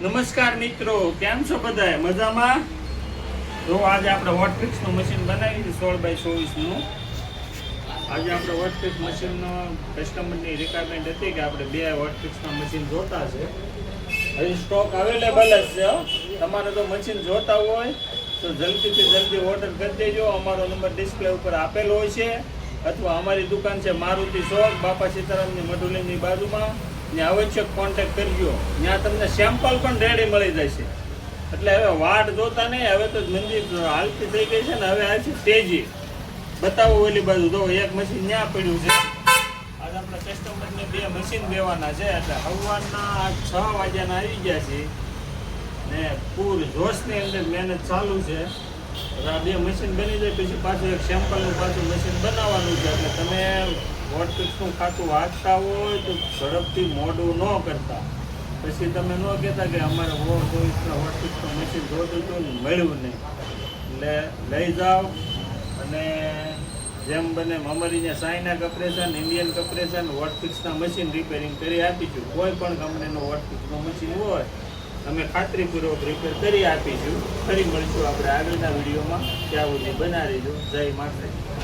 નમસ્કાર મિત્રો, કેમ છો બધા? મજામાં? તો આજે આપણે વોટફિક્સનું મશીન બનાવી છે 16x24નું. આજે આપણે વોટફિક્સ મશીનનો કસ્ટમરની રિક્વાયરમેન્ટ હતી કે આપણે 2 વોટફિક્સના મશીન જોતા છે. હજી સ્ટોક અવેલેબલ જ છે. તમારે તો મશીન જોતા હોય તો જલ્દીથી જલ્દી ઓર્ડર કરી દેજો. અમારો નંબર ડિસ્પ્લે ઉપર આપેલો હોય છે, અથવા અમારી દુકાન છે મારુતિ ચોક, બાપા સીતારામની મઢુલીની બાજુમાં. ત્યાં આવશ્યક કોન્ટેક્ટ કરજો. ત્યાં તમને સેમ્પલ પણ રેડી મળી જશે. એટલે હવે વાટ જોતા નહીં. હવે તો મંદિર હાલતી થઈ ગઈ છે ને, હવે આ છે તેજી. બતાવો ઓલી બાજુ જો એક મશીન ત્યાં પડ્યું છે. આજે આપણા કસ્ટમરને 2 મશીન દેવાના છે, એટલે સવારના 6 વાગ્યાના આવી ગયા છે ને પૂર જોશની અંદર મહેનત ચાલુ છે. આ 2 મશીન બની જાય પછી પાછું એક સેમ્પલનું પાછું મશીન બનાવવાનું છે. એટલે તમે વોટફિક્સનું ખાતું વાંચતા હોય તો ઝડપથી મોડું ન કરતા. પછી તમે ન કહેતા કે અમારે વોટફિક્સનું મશીન જોતું હતું ને મળ્યું નહીં. એટલે લઈ જાઓ અને જેમ બને અમારી ત્યાં ચાઇના કપરેશન, ઇન્ડિયન કપરેશન, વોટફિક્સના મશીન રિપેરિંગ કરી આપીશું. કોઈ પણ કંપનીનું વોટફિક્સનું મશીન હોય અમે ખાતરીપૂર્વક રિપેર કરી આપીશું. ફરી મળીશું આપણે આગળના વિડીયોમાં. ત્યાં સુધી બનાવી દો. જય માતાજી.